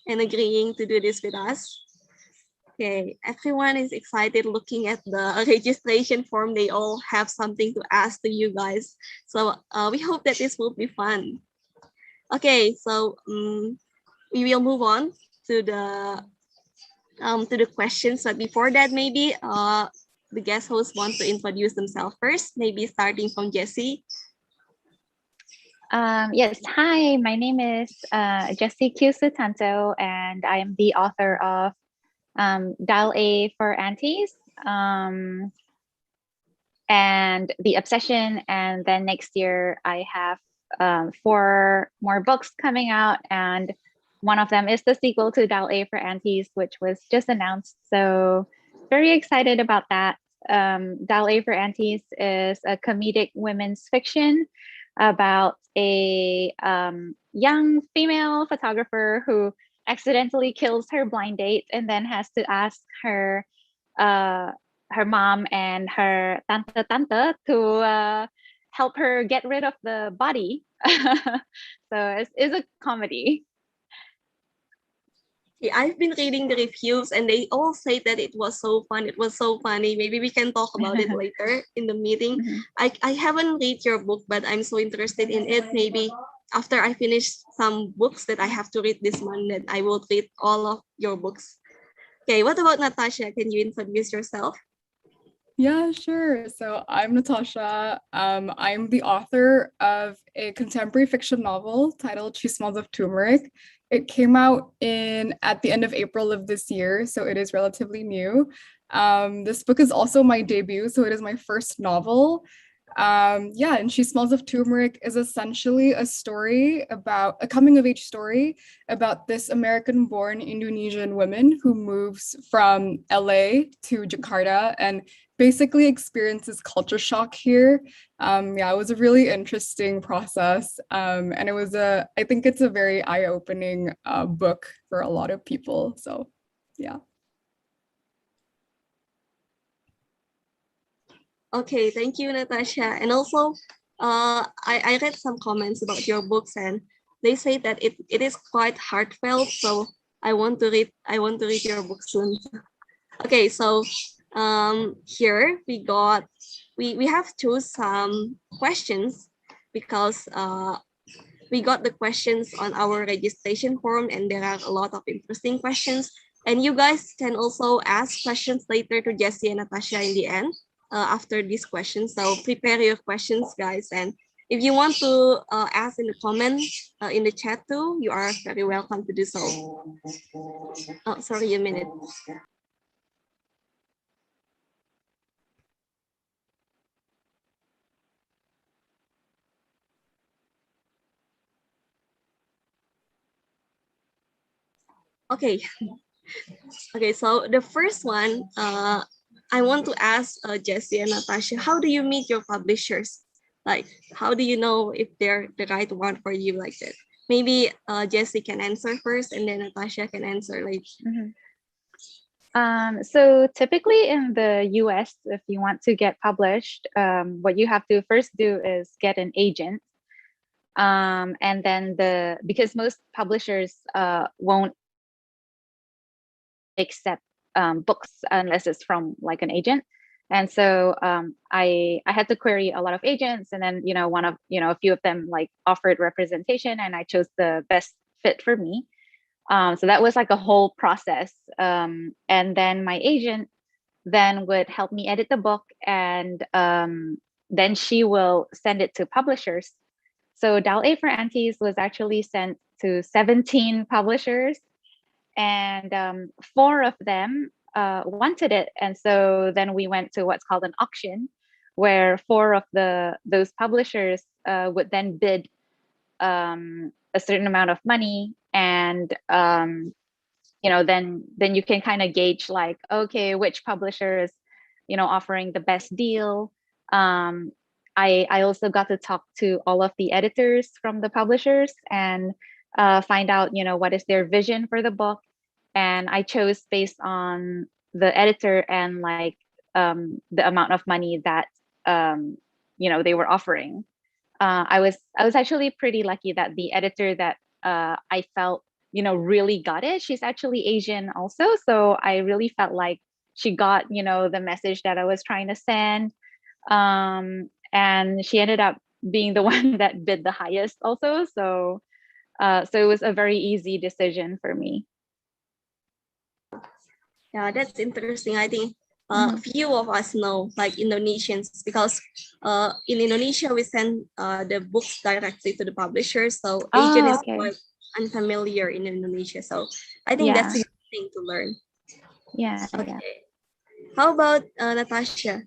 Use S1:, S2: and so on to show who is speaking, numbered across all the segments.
S1: and agreeing to do this with us. Okay, everyone is excited looking at the registration form. They all have something to ask to you guys. So we hope that this will be fun. Okay, so we will move on to the questions. But before that, maybe the guest host wants to introduce themselves first, maybe starting from Jessie.
S2: Yes, hi, my name is Jessie Q. Sutanto, and I am the author of Dial A for Aunties, and The Obsession, and then next year I have 4 more books coming out, and one of them is the sequel to Dial A for Aunties, which was just announced, so very excited about that. Dial A for Aunties is a comedic women's fiction about a young female photographer who accidentally kills her blind date and then has to ask her mom and her tante to help her get rid of the body. So it's a comedy.
S1: Yeah, I've been reading the reviews and they all say that it was so fun. It was so funny. Maybe we can talk about it later in the meeting. I haven't read your book, but I'm so interested in it. Maybe after I finish some books that I have to read this month, that I will read all of your books. Okay, what about Natasha? Can you introduce yourself?
S3: Yeah, sure. So I'm Natasha. I'm the author of a contemporary fiction novel titled She Smells of Turmeric. It came out at the end of April of this year, so it is relatively new. This book is also my debut, so it is my first novel. And She Smells of Turmeric is essentially a story about a coming of age story about this American-born Indonesian woman who moves from LA to Jakarta and basically experiences culture shock here. It was a really interesting process. And I think it's a very eye-opening book for a lot of people. So, yeah.
S1: Okay, thank you, Natasha. And also, I read some comments about your books, and they say that it is quite heartfelt. So I want to read your book soon. Okay, so here we have choose some questions because we got the questions on our registration form, and there are a lot of interesting questions. And you guys can also ask questions later to Jessie and Natasha in the end. After these questions, so prepare your questions, guys, and if you want to ask in the comments in the chat too, you are very welcome to do so. Oh, sorry, a minute. Okay. Okay, so the first one, I want to ask Jessie and Natasha, how do you meet your publishers? Like, how do you know if they're the right one for you like that? Maybe Jessie can answer first and then Natasha can answer later.
S2: So typically in the US, if you want to get published, what you have to first do is get an agent. And then because most publishers won't accept books unless it's from like an agent. And so I had to query a lot of agents, and then a few of them like offered representation, and I chose the best fit for me. So that was like a whole process. And then my agent then would help me edit the book, and then she will send it to publishers. So Dial A for Aunties was actually sent to 17 publishers, and 4 of them wanted it. And so then we went to what's called an auction, where 4 of those publishers would then bid a certain amount of money, and then you can kind of gauge like, okay, which publisher is offering the best deal. I also got to talk to all of the editors from the publishers and find out what is their vision for the book, and I chose based on the editor and like the amount of money that they were offering. I was actually pretty lucky that the editor that I felt really got it. She's actually Asian also. So I really felt like she got, the message that I was trying to send. And she ended up being the one that bid the highest also. So it was a very easy decision for me.
S1: Yeah, that's interesting. I think few of us know, like Indonesians, because in Indonesia we send the books directly to the publisher. So Asian is
S2: okay.
S1: quite unfamiliar in Indonesia. So I think that's a good thing to learn.
S2: Yeah.
S1: Okay. How about Natasha?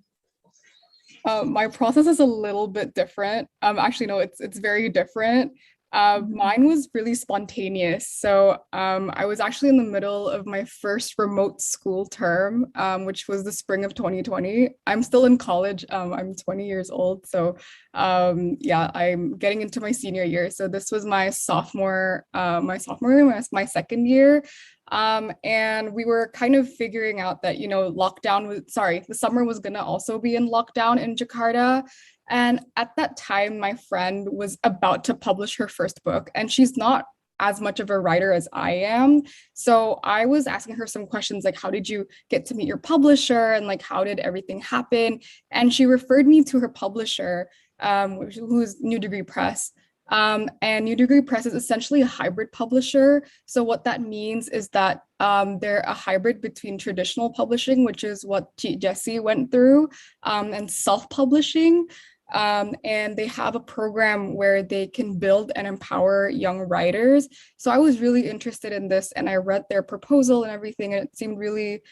S3: My process is a little bit different. Actually, no, it's very different. Mine was really spontaneous. So I was actually in the middle of my first remote school term, which was the spring of 2020. I'm still in college. I'm 20 years old. So yeah, I'm getting into my senior year. So this was my sophomore year, my second year. And we were kind of figuring out that, the summer was gonna also be in lockdown in Jakarta. And at that time, my friend was about to publish her first book, and she's not as much of a writer as I am. So I was asking her some questions like, how did you get to meet your publisher? And like, how did everything happen? And she referred me to her publisher, who's New Degree Press. And New Degree Press is essentially a hybrid publisher. So what that means is that they're a hybrid between traditional publishing, which is what Jessie went through, and self-publishing. And they have a program where they can build and empower young writers. So I was really interested in this, and I read their proposal and everything, and it seemed really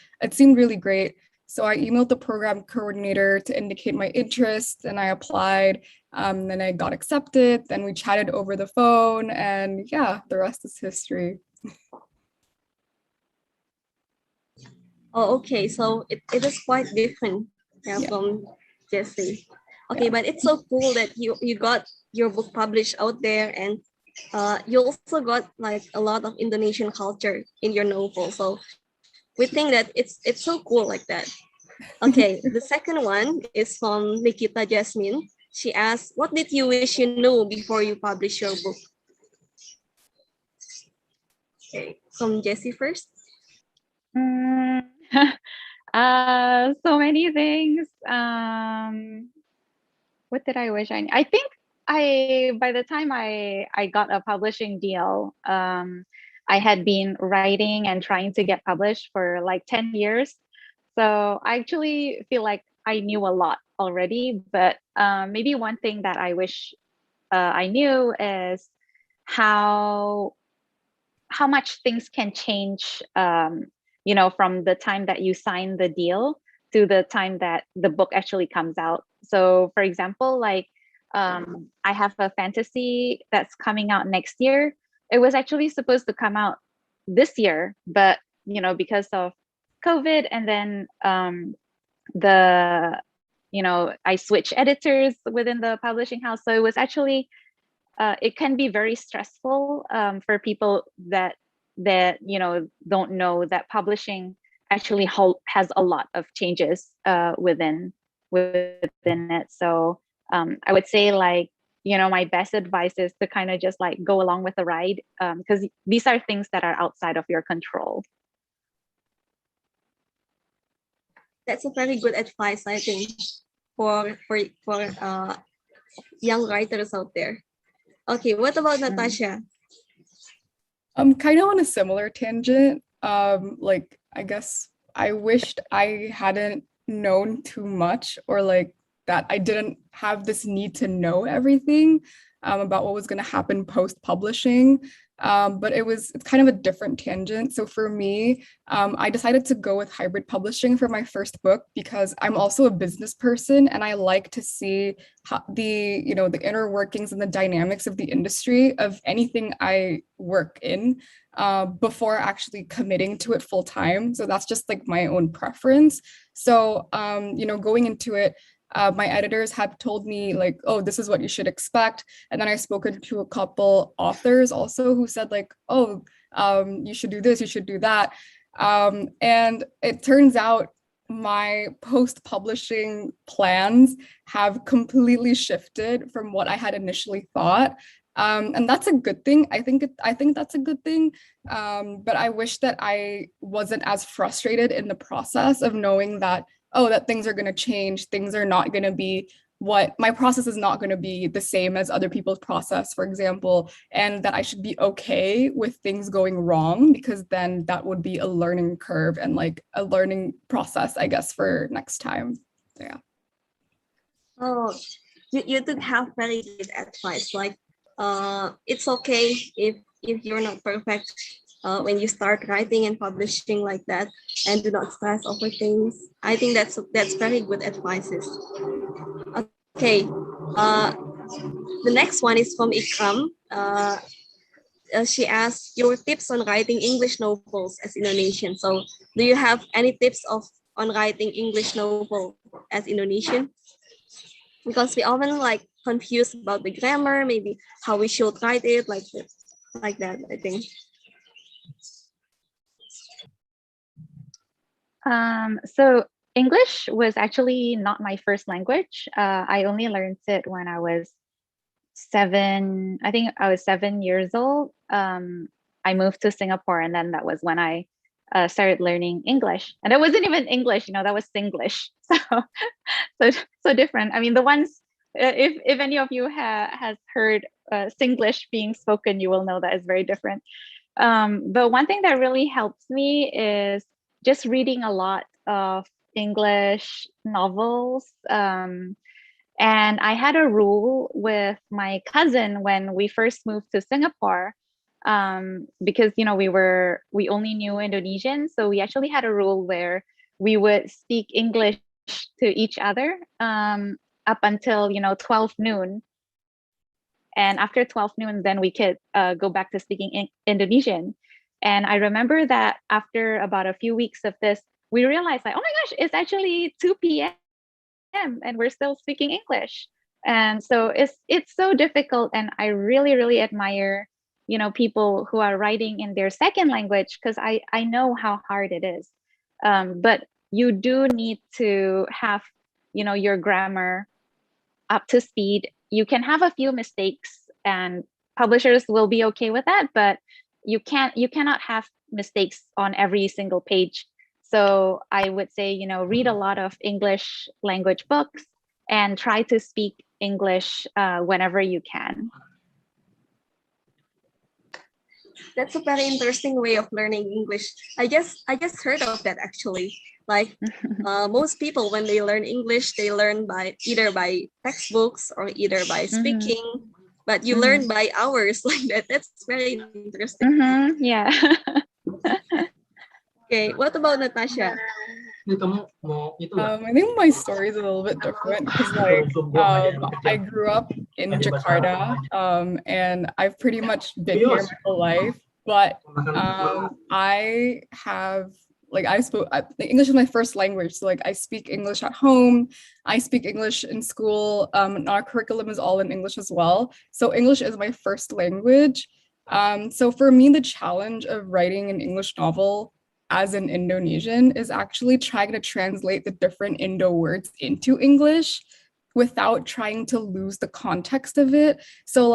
S3: great. So I emailed the program coordinator to indicate my interest, and I applied. Then I got accepted. Then we chatted over the phone, and yeah, the rest is history.
S1: Oh, okay. So it is quite different from Jessie. Okay, but it's so cool that you got your book published out there, and you also got like a lot of Indonesian culture in your novel. So we think that it's so cool like that. Okay, the second one is from Nikita Jasmine. She asked, what did you wish you knew before you publish your book? Okay, from Jessie first.
S2: So many things. What did I wish I knew? I think by the time I got a publishing deal, I had been writing and trying to get published for like 10 years. So I actually feel like I knew a lot already, but maybe one thing that I wish I knew is how much things can change, from the time that you sign the deal to the time that the book actually comes out. So for example, like I have a fantasy that's coming out next year. It was actually supposed to come out this year, but because of COVID, and then I switched editors within the publishing house. So it was actually it can be very stressful for people that don't know that publishing actually has a lot of changes within it. So I would say, like, my best advice is to kind of just like go along with the ride, because these are things that are outside of your control.
S1: That's a very good advice, I think, for young writers out there. Okay, what about Natasha?
S3: I'm kind of on a similar tangent. Like, I guess I wished I hadn't known too much, or like that I didn't have this need to know everything about what was going to happen post-publishing. But it's kind of a different tangent. So for me, I decided to go with hybrid publishing for my first book because I'm also a business person, and I like to see how the inner workings and the dynamics of the industry of anything I work in before actually committing to it full time. So that's just like my own preference. So going into it, my editors had told me like, oh, this is what you should expect. And then I spoken to a couple authors also who said like, oh, you should do this, you should do that. And it turns out my post-publishing plans have completely shifted from what I had initially thought. And that's a good thing. I think that's a good thing. But I wish that I wasn't as frustrated in the process of knowing that, oh, that things are going to change. Things are not going to be what my process is not going to be the same as other people's process, for example, and that I should be okay with things going wrong, because then that would be a learning curve and like a learning process, I guess, for next time. So, yeah.
S1: Oh, you do have very good advice. Like, it's okay if you're not perfect when you start writing and publishing like that, and do not stress over things. I think that's very good advices. Okay, the next one is from Ikram. She asked your tips on writing English novels as Indonesian. So, do you have any tips on writing English novel as Indonesian? Because we often like confused about the grammar, maybe how we should write it, like that. I think.
S2: So English was actually not my first language. I only learned it when I was 7. I think I was 7 years old. I moved to Singapore, and then that was when I started learning English. And it wasn't even English, that was Singlish. So different. I mean, the ones, if any of you has heard Singlish being spoken, you will know that it's very different. But one thing that really helps me is just reading a lot of English novels. And I had a rule with my cousin when we first moved to Singapore, because we only knew Indonesian, so we actually had a rule where we would speak English to each other up until 12 noon, and after 12 noon then we could go back to speaking Indonesian. And I remember that after about a few weeks of this, we realized like, oh my gosh, it's actually 2 p.m. and we're still speaking English. And so it's so difficult, and I really admire people who are writing in their second language, because I know how hard it is. But you do need to have your grammar up to speed. You can have a few mistakes, and publishers will be okay with that, but you cannot have mistakes on every single page. So I would say read a lot of English language books and try to speak English whenever you can.
S1: That's a very interesting way of learning English. I just heard of that actually. Like most people, when they learn English, they learn either by textbooks or either by speaking. But you learn by hours like that. That's very interesting.
S2: Yeah.
S1: Okay, what about Natasha?
S3: I think my story is a little bit different because I grew up in Jakarta, and I've pretty much been here my whole life. But I have English is my first language, so I speak English at home. I speak English in school. Our curriculum is all in English as well. So English is my first language. So for me, the challenge of writing an English novel as an Indonesian is actually trying to translate the different Indo words into English without trying to lose the context of it. So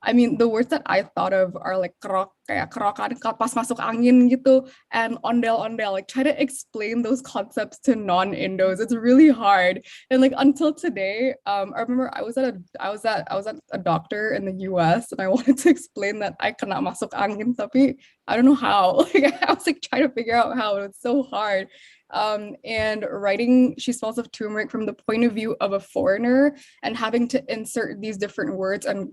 S3: the words that I thought of are kerok, kayak kerokan pas masuk angin gitu, and ondel-ondel, try to explain those concepts to non-Indos. It's really hard. And until today, I remember I was at a doctor in the US, and I wanted to explain that I kena masuk angin, tapi I don't know how. I was trying to figure out how, and it's so hard. And writing She Smells of Turmeric from the point of view of a foreigner and having to insert these different words and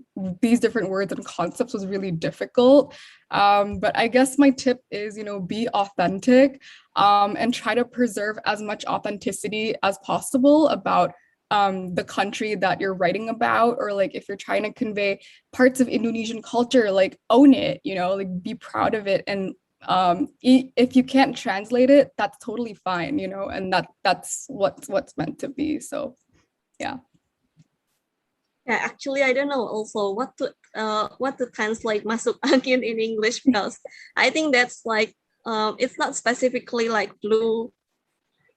S3: concepts was really difficult. But I guess my tip is, be authentic, and try to preserve as much authenticity as possible about the country that you're writing about, or if you're trying to convey parts of Indonesian culture, own it, be proud of it. And if you can't translate it, that's totally fine, and that's what's meant to be. So yeah.
S1: Actually, I don't know also what to translate masuk angin in English, because I think that's it's not specifically blue.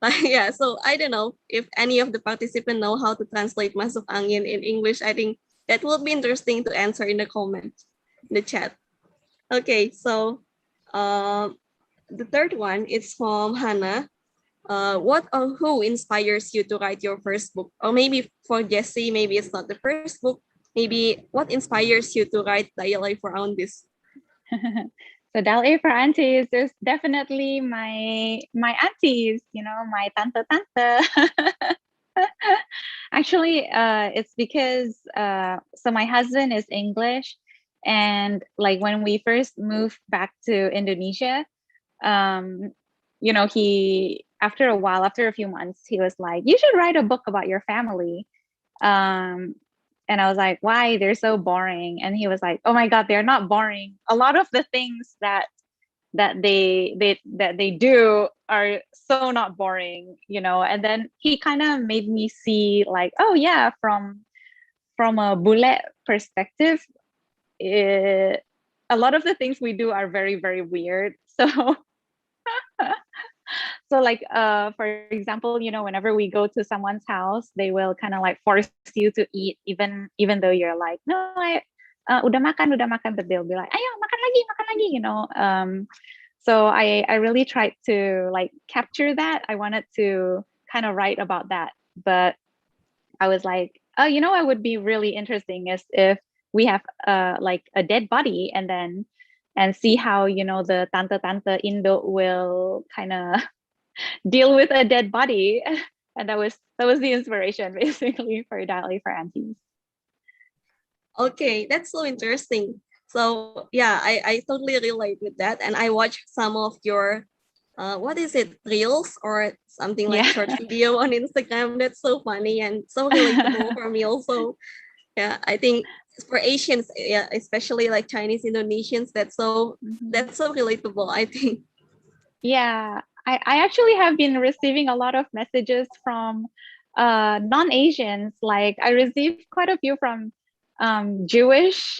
S1: So I don't know if any of the participants know how to translate masuk angin in English. I think That will be interesting to answer in the comment, in the chat. Okay, so the third one is from Hannah. What or who inspires you to write your first book? Or maybe for Jessie, maybe it's not the first book. Maybe what inspires you to write Diary for Aunties?
S2: So Diary for Aunties, there's definitely my aunties, my tante. Actually, it's because so my husband is English, and like when we first moved back to Indonesia, he after a few months, he was like, "You should write a book about your family." And I was like, "Why? They're so boring." And he was like, "Oh my God, they're not boring. A lot of the things that they do are so not boring, And then he kind of made me see like, oh yeah, from a bule perspective, a lot of the things we do are very, very weird. So so like for example, whenever we go to someone's house, they will kind of like force you to eat, even though you're like, no, I udah makan, but they'll be like, ayo makan lagi. So I really tried to like capture that. I wanted to kind of write about that, but I was like, oh, what would be really interesting is if we have like a dead body and see how the tante Indo will kind of deal with a dead body. And that was the inspiration basically for Diary for Aunties.
S1: Okay, that's so interesting. So yeah, I totally relate with that. And I watched some of your what is it, reels or something like short video on Instagram. That's so funny and so relatable for me also. Yeah, I think for Asians, yeah, especially like Chinese Indonesians, that's so relatable, I think.
S2: Yeah, I actually have been receiving a lot of messages from non-Asians. Like I received quite a few from Jewish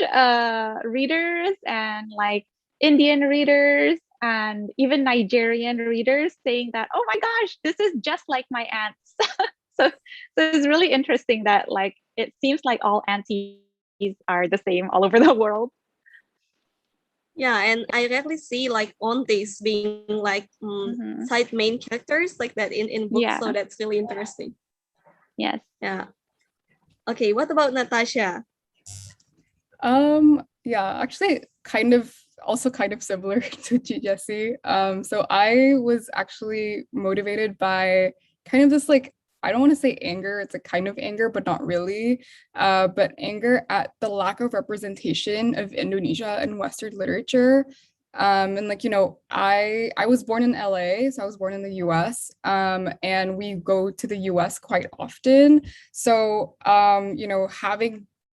S2: readers and like Indian readers and even Nigerian readers saying that, oh my gosh, this is just like my aunts. so it's really interesting that like it seems like all aunties are the same all over the world.
S1: Yeah, and I rarely see like Aunties being like side main characters like that in books. So that's really interesting.
S2: Yes.
S1: Yeah. Okay, what about Natasha?
S3: Yeah, actually kind of similar to Jessie. So I was actually motivated by kind of this like, I don't want to say anger, it's a kind of anger, but not really. But anger at the lack of representation of Indonesia in Western literature. And like, I was born in LA, so I was born in the US, and we go to the US quite often. So,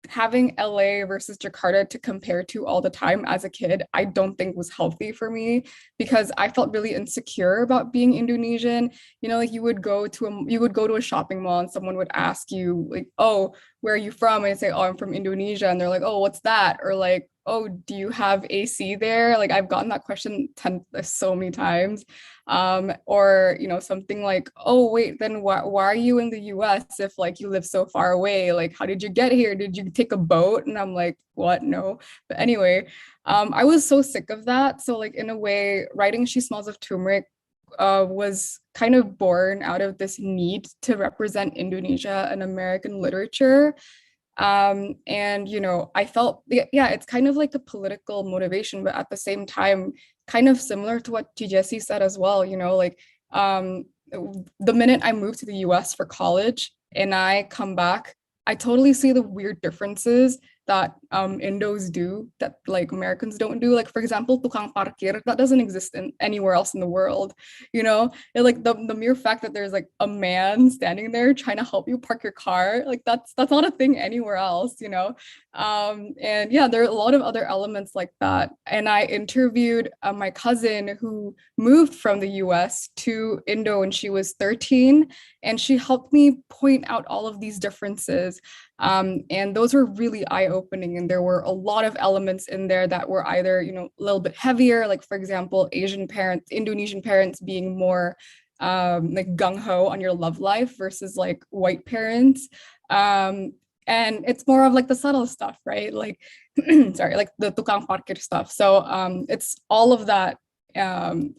S3: having LA versus Jakarta to compare to all the time as a kid, I don't think was healthy for me because I felt really insecure about being Indonesian. Like you would go to a shopping mall and someone would ask you like, oh, where are you from? And I'd say, oh, I'm from Indonesia. And they're like, oh, what's that? Or like, oh, do you have AC there? Like I've gotten that question so many times. Or something like, oh wait, then why are you in the US if like you live so far away? Like how did you get here? Did you take a boat? And I'm like, what? No. But anyway, I was so sick of that. So like in a way, writing She Smells of Turmeric was kind of born out of this need to represent Indonesia and American literature. And I felt, yeah, it's kind of like a political motivation, but at the same time kind of similar to what Jessie said as well, like the minute I moved to the US for college and I come back, I totally see the weird differences that Indos do that like Americans don't do. Like for example, tukang parkir, that doesn't exist anywhere else in the world. Like the mere fact that there's like a man standing there trying to help you park your car, like that's not a thing anywhere else. And yeah, there are a lot of other elements like that. And I interviewed my cousin who moved from the US to Indo when she was 13, and she helped me point out all of these differences. And those were really eye-opening, and there were a lot of elements in there that were either a little bit heavier, like for example Indonesian parents being more like gung-ho on your love life versus like white parents, and it's more of like the subtle stuff, right? Like, sorry, like the tukang parkir stuff. So it's all of that,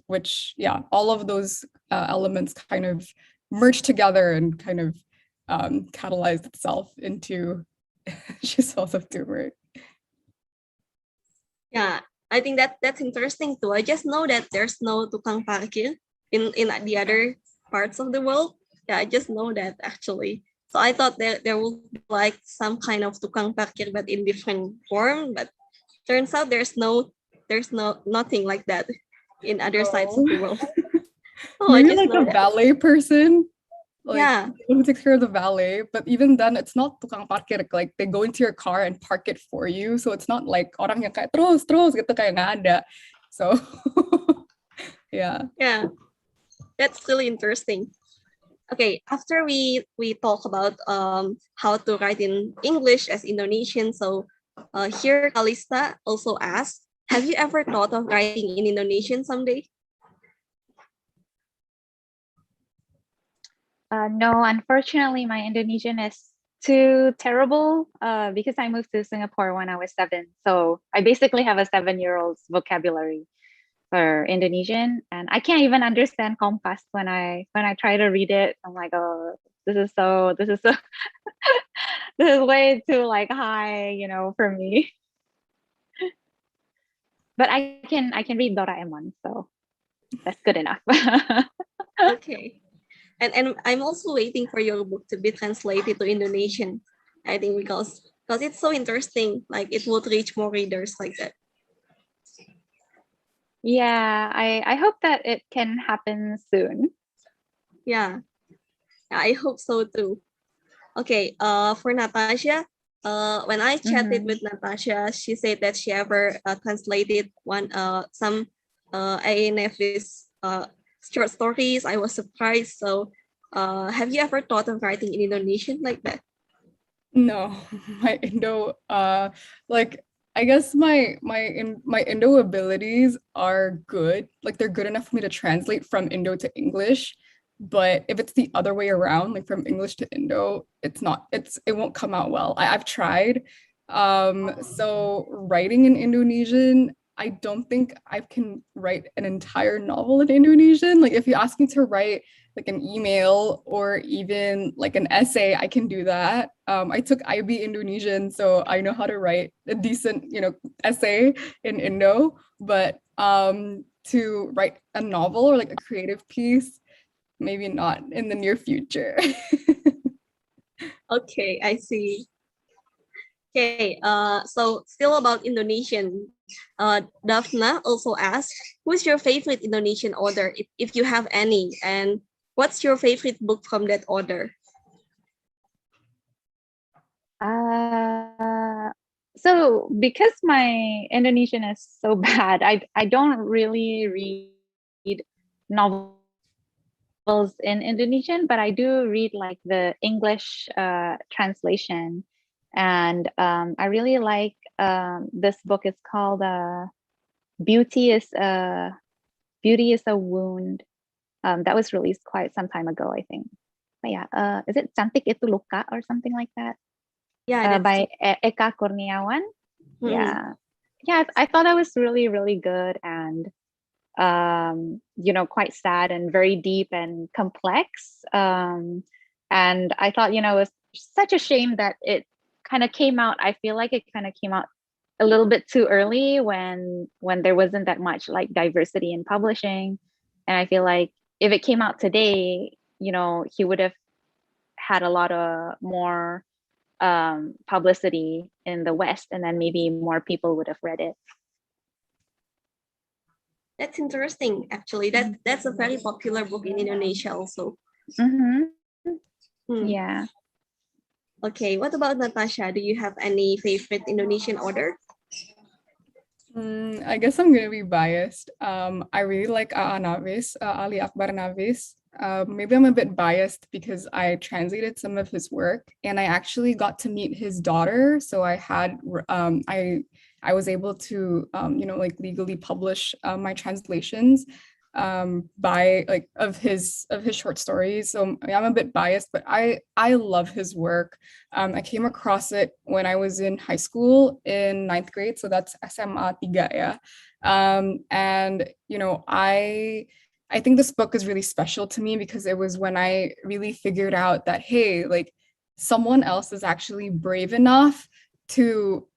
S3: which, yeah, all of those elements kind of merged together and kind of catalyzed itself into She Smells of Turmeric.
S1: Yeah, I think that's interesting too. I just know that there's no tukang parkir in the other parts of the world. Yeah, I just know that actually. So I thought there would be like some kind of tukang parkir, but in different form. But turns out there's nothing like that in other sides of the world. Oh, I
S3: Maybe
S1: just
S3: like
S1: know
S3: a
S1: that.
S3: valet person, like
S1: Yeah,
S3: who takes care of the valet, but even then it's not tukang parkir, like they go into your car and park it for you, so it's not like orang yang kayak terus gitu kayak nggak ada. So yeah.
S1: yeah, that's really interesting. Okay, after we talk about how to write in English as Indonesian, so here Kalista also asked, have you ever thought of writing in Indonesian someday?
S2: No, unfortunately, my Indonesian is too terrible because I moved to Singapore when I was 7. So I basically have a 7-year-old's vocabulary for Indonesian, and I can't even understand kompas when I try to read it. I'm like, oh, this is so this is way too like high, for me. But I can read Doraemon, so that's good enough.
S1: Okay. And I'm also waiting for your book to be translated to Indonesian. I think because it's so interesting, like it would reach more readers like that.
S2: Yeah, I hope that it can happen soon.
S1: Yeah, I hope so too. Okay, for Natasha, when I chatted with Natasha, she said that she ever translated some ANF's short stories. I was surprised. So, have you ever thought of writing in Indonesian like that?
S3: No, my Indo, like I guess my Indo abilities are good. Like they're good enough for me to translate from Indo to English. But if it's the other way around, like from English to Indo, it won't come out well. I've tried. So writing in Indonesian, I don't think I can write an entire novel in Indonesian. Like if you ask me to write like an email or even like an essay, I can do that. I took IB Indonesian, so I know how to write a decent, essay in Indo, but to write a novel or like a creative piece, maybe not in the near future.
S1: Okay, I see. Okay, so still about Indonesian, Daphna also asked, who's your favorite Indonesian author, if you have any, and what's your favorite book from that author?
S2: So because my Indonesian is so bad, I don't really read novels in Indonesian, but I do read like the English translation. And I really like this book. It's called Beauty is a Wound. That was released quite some time ago, I think. But yeah, is it Cantik Itu Luka or something like that?
S1: Yeah,
S2: by Eka Kurniawan.
S1: Mm-hmm.
S2: Yeah, I thought that was really, really good and quite sad and very deep and complex. And I thought, it was such a shame that it kind of came out. I feel like it kind of came out a little bit too early when there wasn't that much like diversity in publishing. And I feel like if it came out today, he would have had a lot of more publicity in the West, and then maybe more people would have read it.
S1: That's interesting, actually. That's a very popular book in Indonesia also.
S2: Yeah.
S1: Okay, what about Natasha? Do you have any favorite Indonesian author?
S3: I guess I'm gonna be biased. I really like Navis, Ali Akbar Navis. Maybe I'm a bit biased because I translated some of his work and I actually got to meet his daughter. So I had, I was able to, like legally publish my translations. of his short stories. So I'm a bit biased, but I love his work. I came across it when I was in high school in 9th grade. So that's SMA 3 ya. And I think this book is really special to me because it was when I really figured out that, hey, like someone else is actually brave enough to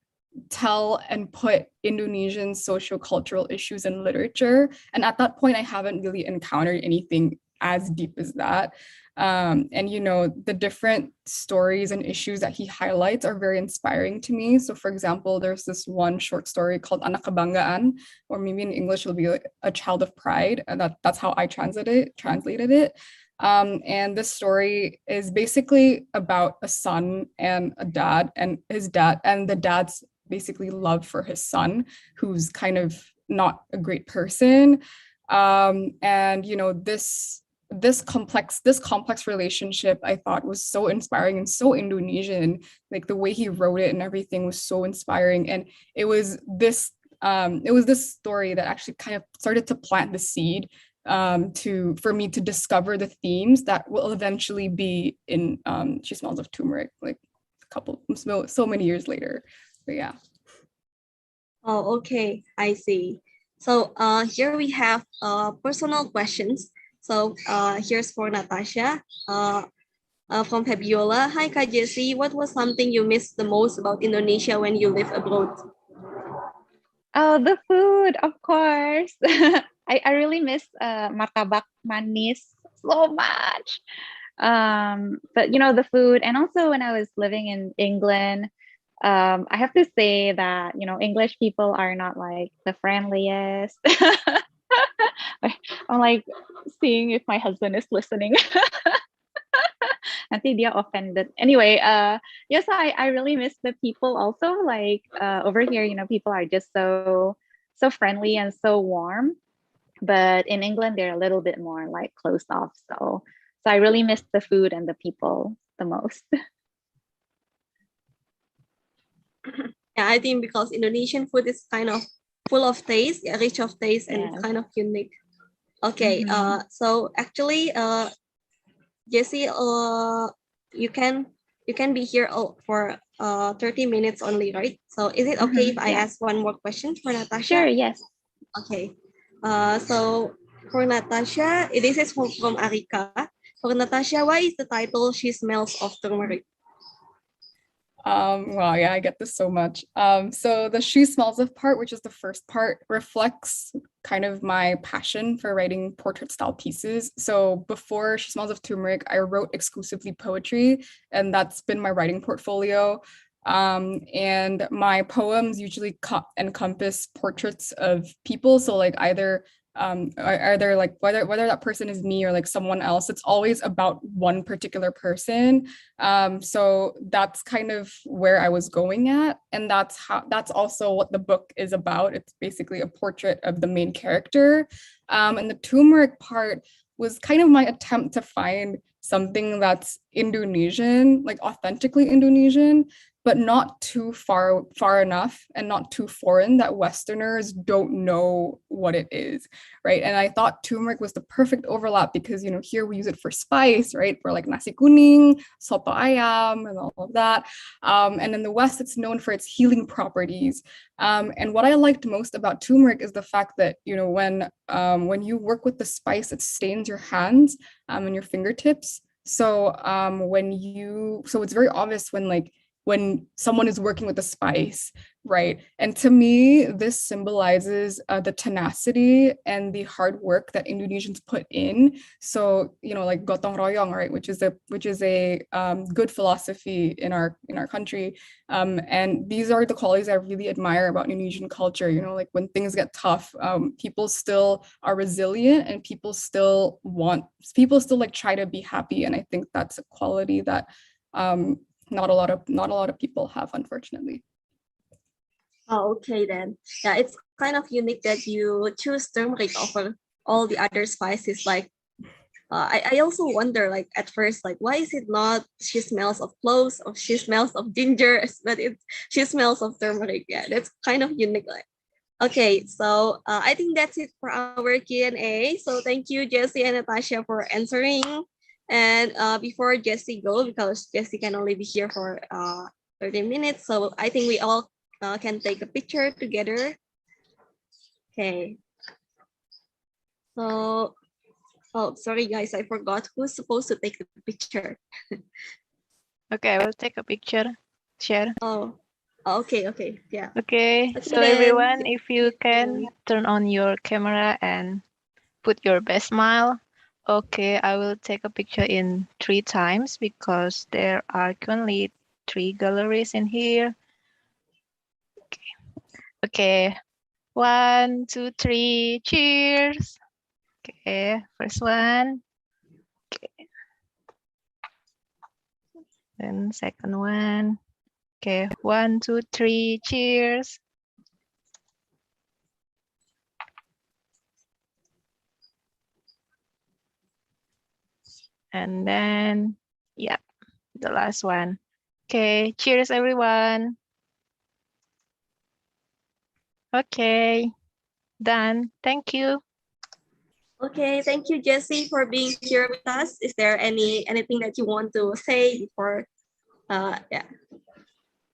S3: tell and put Indonesian socio-cultural issues in literature. And at that point, I haven't really encountered anything as deep as that. And the different stories and issues that he highlights are very inspiring to me. So for example, there's this one short story called Anak Kebanggaan, or maybe in English it'll be like a child of pride. And that's how I translated it. And this story is basically about a son and a dad, and the dad's basically love for his son, who's kind of not a great person. This complex relationship I thought was so inspiring and so Indonesian. Like the way he wrote it and everything was so inspiring. And it was this story that actually kind of started to plant the seed for me to discover the themes that will eventually be in She Smells of Turmeric, like so many years later. But yeah.
S1: Oh, okay, I see. So here we have personal questions. So here's for Natasha from Fabiola. Hi, Kak Jessie. What was something you missed the most about Indonesia when you live abroad?
S2: Oh, the food, of course. I really miss martabak manis so much. But the food, and also when I was living in England, I have to say that English people are not like the friendliest. I'm like seeing if my husband is listening. Nanti dia offended. Anyway, yes, I really miss the people also. Like over here, people are just so friendly and so warm. But in England, they're a little bit more like closed off. So I really miss the food and the people the most.
S1: Yeah, I think because Indonesian food is kind of full of taste, rich of taste, and
S2: Yes.
S1: kind of unique. Okay, so actually, Jessie, you can be here for 30 minutes only, right? So is it okay if I ask one more question for Natasha?
S2: Sure, yes.
S1: Okay. So for Natasha, this is from Arika. For Natasha, why is the title She Smells of Turmeric?
S3: Wow, yeah, I get this so much. So the She Smells of part, which is the first part, reflects kind of my passion for writing portrait style pieces. So before She Smells of Turmeric, I wrote exclusively poetry, and that's been my writing portfolio. And my poems usually encompass portraits of people. So like either like whether that person is me or like someone else, it's always about one particular person. So that's kind of where I was going at, and that's also what the book is about. It's basically a portrait of the main character. And the turmeric part was kind of my attempt to find something that's Indonesian, like authentically Indonesian, but not too far enough and not too foreign that Westerners don't know what it is, right? And I thought turmeric was the perfect overlap because, here we use it for spice, right? For like nasi kuning, soto ayam, and all of that. And in the West, it's known for its healing properties. And what I liked most about turmeric is the fact that, when you work with the spice, it stains your hands and your fingertips. So so it's very obvious when someone is working with a spice, right? And to me, this symbolizes the tenacity and the hard work that Indonesians put in. So, like gotong royong, right? Which is a good philosophy in our country. And these are the qualities I really admire about Indonesian culture. Like when things get tough, people still are resilient, and people still like try to be happy. And I think that's a quality that not a lot of people have, unfortunately.
S1: Oh, okay then. Yeah, it's kind of unique that you choose turmeric over all the other spices. Like, I also wonder, like at first, like why is it not She Smells of Cloves or She Smells of Ginger, but She Smells of Turmeric? Yeah, that's kind of unique. Like, Okay, so I think that's it for our Q&A. So thank you, Jessie and Natasha, for answering. And before Jessie go, because Jessie can only be here for 30 minutes, so I think we all can take a picture together. Okay. So, oh, sorry guys, I forgot who's supposed to take the picture.
S4: Okay, I will take a picture. Share.
S1: Oh, okay, yeah.
S4: Okay,
S1: Okay,
S4: so
S1: then.
S4: everyone, if you can turn on your camera and put your best smile. Okay, I will take a picture in 3 times because there are currently 3 galleries in here. Okay, 1, 2, 3, cheers. Okay, first one. Okay. Then second one. Okay, 1, 2, 3, cheers. And then, yeah, the last one. Okay, cheers everyone. Okay, done. Thank you.
S1: Okay, thank you, Jessie, for being here with us. Is there anything that you want to say before? Yeah.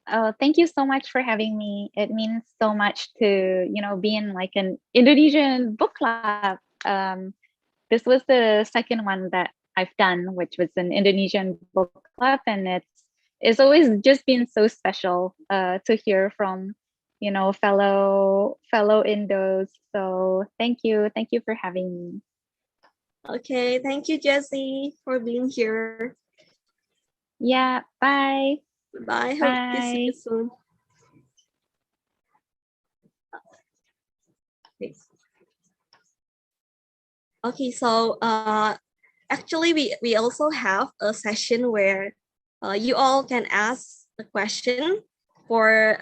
S2: Oh, thank you so much for having me. It means so much to, be in like an Indonesian book club. This was the second one that I've done, which was an Indonesian book club, and it's always just been so special to hear from, fellow Indos. So thank you for having me.
S1: Okay, thank you, Jessie, for being here.
S2: Yeah, bye.
S1: Bye. Hope to see you soon. Okay, so actually we also have a session where you all can ask a question for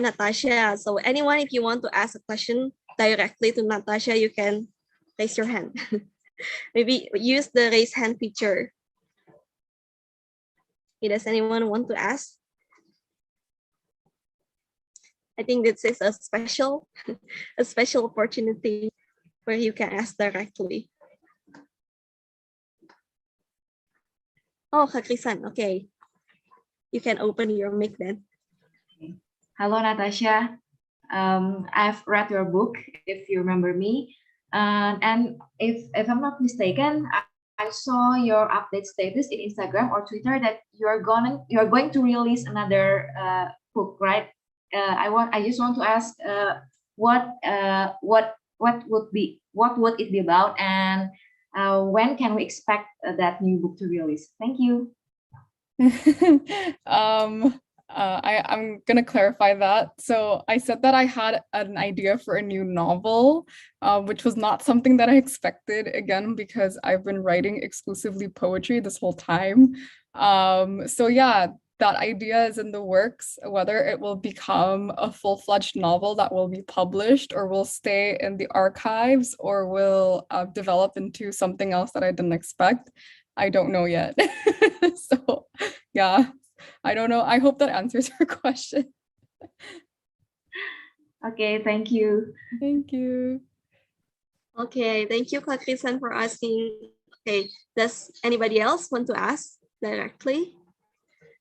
S1: Natasha. So anyone, if you want to ask a question directly to Natasha, you can raise your hand. Maybe use the raise hand feature. Okay, does anyone want to ask? I think this is a special opportunity where you can ask directly. Oh, Krisan, okay. You can open your mic then.
S5: Hello, Natasha. I've read your book, if you remember me. And if I'm not mistaken, I saw your update status in Instagram or Twitter that you're going to release another book, right? I just want to ask what would it be about, and when can we expect that new book to release? Thank you.
S3: I'm gonna clarify that. So I said that I had an idea for a new novel, which was not something that I expected, again, because I've been writing exclusively poetry this whole time. So yeah, that idea is in the works. Whether it will become a full-fledged novel that will be published or will stay in the archives or will develop into something else that I didn't expect, I don't know yet. So yeah, I don't know. I hope that answers your question.
S5: Okay, thank you.
S3: Thank you.
S1: Okay, thank you, Krisan, for asking. Okay, does anybody else want to ask directly?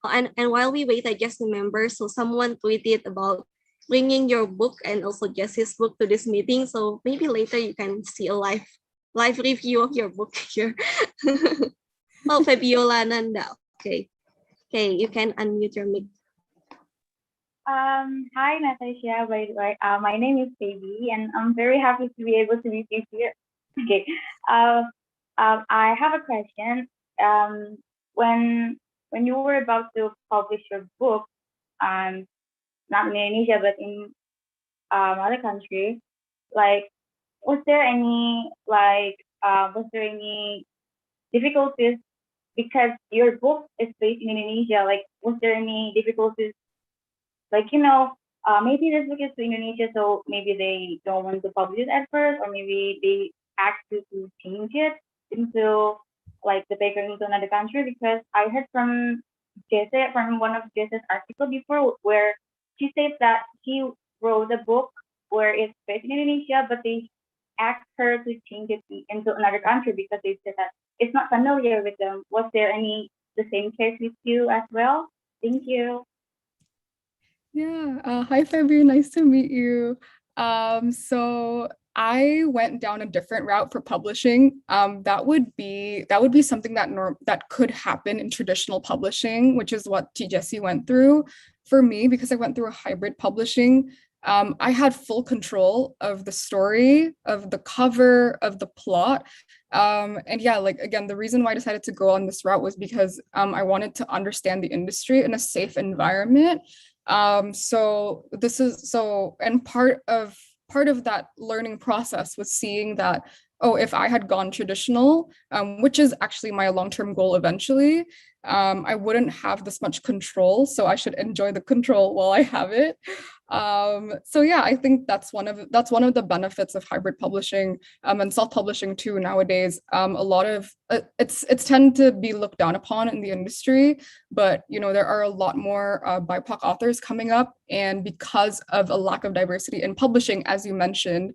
S1: And while we wait, I just remember, so someone tweeted about bringing your book and also Jessie's book to this meeting. So maybe later you can see a live review of your book here. Oh, Fabiola Nanda. Okay, you can unmute your mic.
S6: Hi, Natasha. By the way, my name is Baby, and I'm very happy to be able to meet you here. Okay. I have a question. When you were about to publish your book, not in Indonesia but in other country, like, was there any difficulties because your book is based in Indonesia? Like, was there any difficulties? Like, maybe this book is to Indonesia, so maybe they don't want to publish it at first, or maybe they asked you to change it into like the paper into another country. Because I heard from Jesse, from one of Jesse's article before, where she says that she wrote a book where it's based in Indonesia, but they asked her to change it into another country because they said that it's not familiar with them. Was there the same case with you as well? Thank you.
S3: Yeah. Hi, Febby. Nice to meet you. So I went down a different route for publishing. That would be something that could happen in traditional publishing, which is what T. Jessie went through. For me, because I went through a hybrid publishing, I had full control of the story, of the cover, of the plot. And yeah, like again, the reason why I decided to go on this route was because I wanted to understand the industry in a safe environment. So and part of that learning process was seeing that, oh, if I had gone traditional, which is actually my long-term goal eventually, I wouldn't have this much control. So I should enjoy the control while I have it. So yeah, I think that's one of the benefits of hybrid publishing, and self-publishing too nowadays. A lot of it's tend to be looked down upon in the industry, but you know, there are a lot more BIPOC authors coming up, and because of a lack of diversity in publishing, as you mentioned,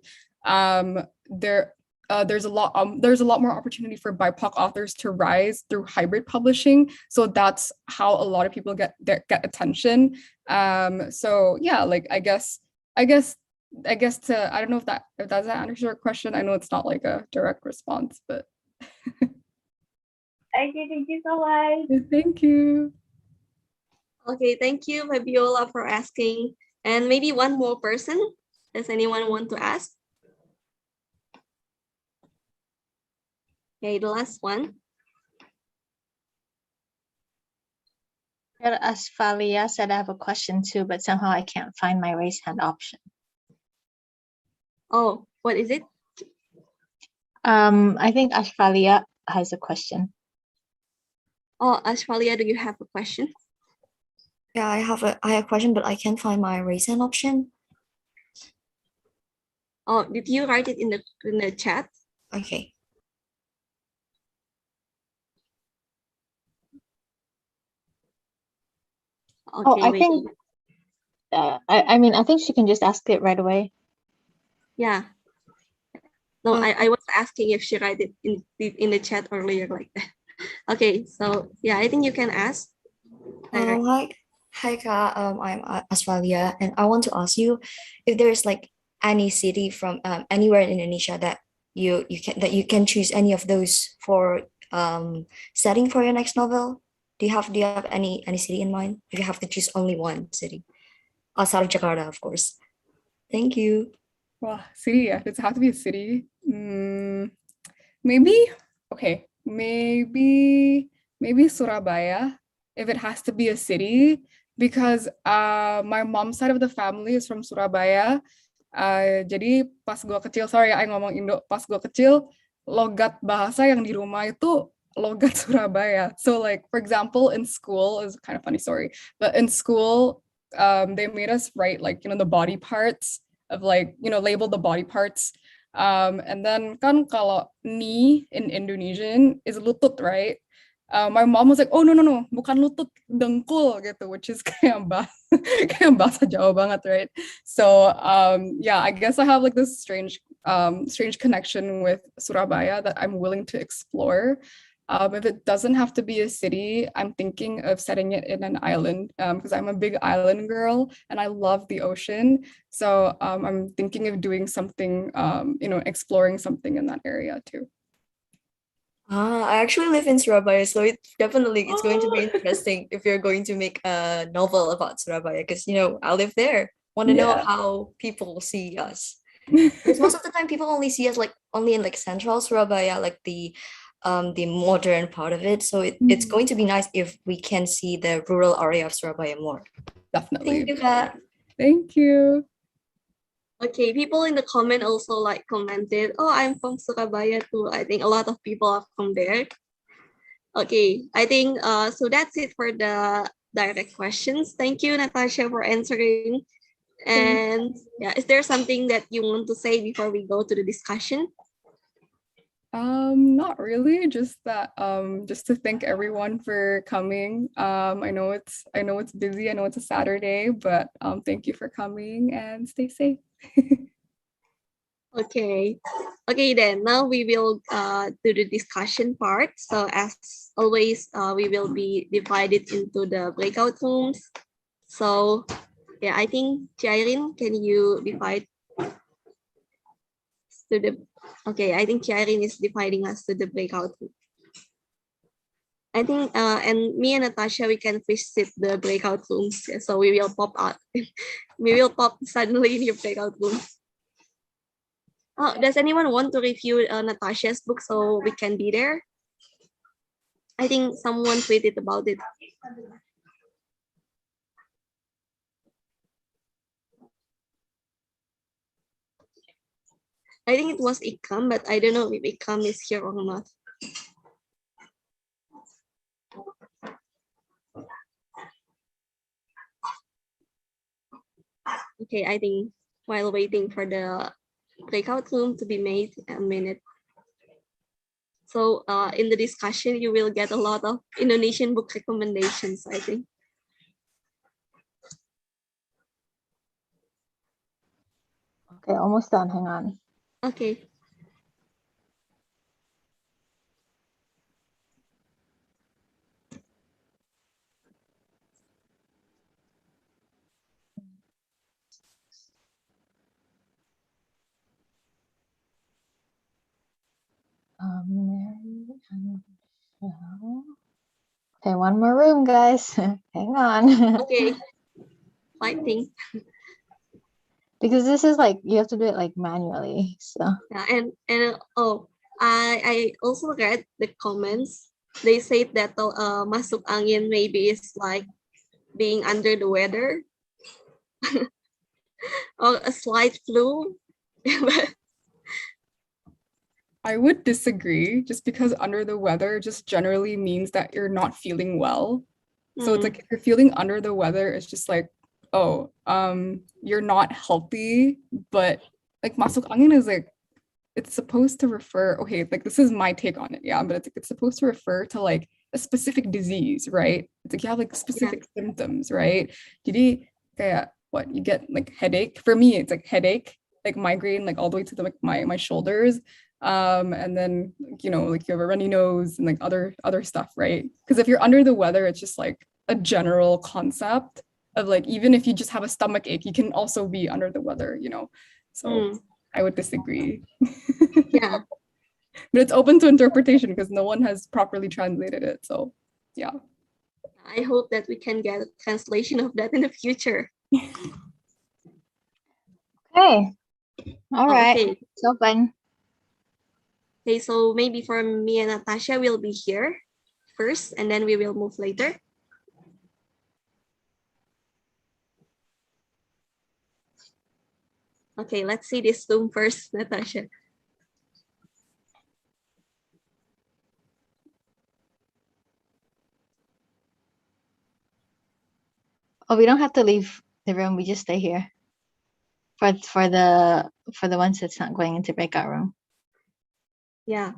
S3: there's a lot more opportunity for BIPOC authors to rise through hybrid publishing. So that's how a lot of people get attention. So yeah, like I guess I don't know if that answers your question. I know it's not like a direct response, but
S6: Okay, thank you so much.
S3: thank you.
S1: Okay, thank you, Fabiola, for asking. And maybe one more person. Does anyone want to ask? Okay, the last one.
S7: Asfalia said I have a question too, but somehow I can't find my raise hand option.
S1: Oh, what is it?
S7: I think Asfalia has a question.
S1: Oh, Ashfalia, do you have a question?
S8: Yeah, I have a question, but I can't find my raise hand option.
S1: Oh, did you write it in the chat?
S8: Okay.
S1: Okay,
S7: Oh, I think I think she can just ask it right away.
S1: Yeah. No, I was asking if she write it in the chat earlier like that. Okay, so yeah, I think you can ask.
S8: Hi, Ka. I'm Asfalia, and I want to ask you if there's like any city from anywhere in Indonesia that you can choose any of those for setting for your next novel. Do you have any city in mind? If you have to choose only one city, outside of Jakarta, of course. Thank you.
S3: Well, city, yeah. Does it have to be a city? Maybe, okay, maybe Surabaya, if it has to be a city, because my mom's side of the family is from Surabaya. Jadi pas gue kecil, sorry, I ngomong Indo, pas gue kecil, logat bahasa yang di rumah itu logat Surabaya. So like, for example, in school, is kind of funny story, but in school, they made us write like, you know, the body parts of like, you know, label the body parts. And then kan kalau knee in Indonesian is lutut, right? My mom was like, oh no, bukan lutut, dengkul gitu, which is kayak bahasa Jawa banget, right? So yeah, I guess I have like this strange connection with Surabaya that I'm willing to explore. If it doesn't have to be a city, I'm thinking of setting it in an island, because I'm a big island girl and I love the ocean. So I'm thinking of doing something, you know, exploring something in that area too.
S8: I actually live in Surabaya, so it's going to be interesting if you're going to make a novel about Surabaya, because, you know, I live there. Want to know how people see us. Because most of the time people only see us like only in like central Surabaya, like the modern part of it. So it's going to be nice if we can see the rural area of Surabaya more.
S3: Definitely.
S8: Thank you, Kat.
S3: Thank you.
S1: Okay, people in the comment also like commented, oh, I'm from Surabaya too. I think a lot of people are from there. Okay, I think so that's it for the direct questions. Thank you, Natasha, for answering. And yeah, is there something that you want to say before we go to the discussion?
S3: Not really, just that just to thank everyone for coming. I know it's busy, I know it's a Saturday, but thank you for coming and stay safe.
S1: Okay. Okay, then now we will do the discussion part. So as always, we will be divided into the breakout rooms. So yeah, I think Airin, can you divide to the, okay, I think Airin is dividing us to the breakout room. I think, and me and Natasha, we can visit the breakout rooms. Yeah, so we will pop out. We will pop suddenly in your breakout room. Oh, does anyone want to review Natasha's book so we can be there? I think someone tweeted about it. I think it was Ikam, but I don't know if Ikam is here or not. Okay, I think while waiting for the breakout room to be made, a minute. So in the discussion, you will get a lot of Indonesian book recommendations, I think.
S7: Okay, almost done. Hang on.
S1: Okay.
S7: Mary and Michelle. Okay, one more room, guys. Hang on.
S1: Okay. Fighting.
S7: Because this is like, you have to do it like manually. So
S1: Yeah, and oh, I also read the comments. They say that masuk angin maybe is like being under the weather or a slight flu.
S3: I would disagree, just because under the weather just generally means that you're not feeling well. So it's like if you're feeling under the weather, it's just like, oh, you're not healthy. But like masuk angin is like, it's supposed to refer, okay, like this is my take on it, yeah, but it's supposed to refer to like a specific disease, right? It's like you have like specific symptoms, right? Jadi kayak what you get like headache. For me, it's like headache, like migraine, like all the way to the like my shoulders. And then you know, like you have a runny nose and like other stuff, right? Because if you're under the weather, it's just like a general concept of like, even if you just have a stomach ache, you can also be under the weather, you know. So I would disagree.
S1: Yeah.
S3: But it's open to interpretation because no one has properly translated it. So yeah.
S1: I hope that we can get a translation of that in the future.
S7: okay. All right.
S1: Okay.
S7: So fun.
S1: Okay, so maybe for me and Natasha, we'll be here first and then we will move later. Okay, let's see this Zoom first, Natasha.
S7: Oh, we don't have to leave the room. We just stay here for the ones that's not going into breakout room.
S1: Yeah.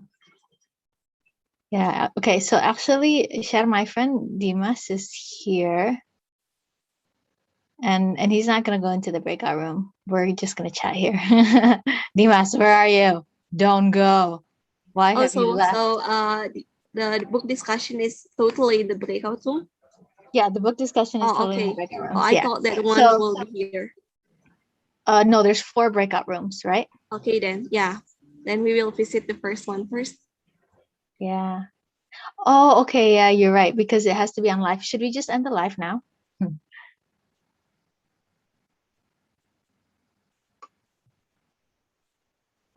S7: Yeah. Okay. So actually, Shar, my friend Dimas is here, and he's not gonna go into the breakout room. We're just gonna chat here. Dimas, where are you? Don't go. Why have you left?
S1: So the book discussion is totally in the breakout room.
S7: Yeah, the book discussion is totally in the breakout rooms. I
S1: thought that one will be here.
S7: No, there's 4 breakout rooms, right?
S1: Okay, then yeah, then we will visit the first one first.
S7: Yeah. Oh, okay. Yeah, you're right, because it has to be on live. Should we just end the live now?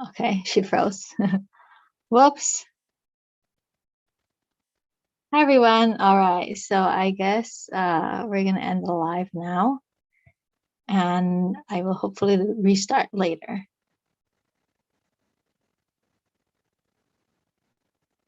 S7: Okay, she froze. Whoops. Hi, everyone. All right, so I guess we're gonna end the live now, and I will hopefully restart later.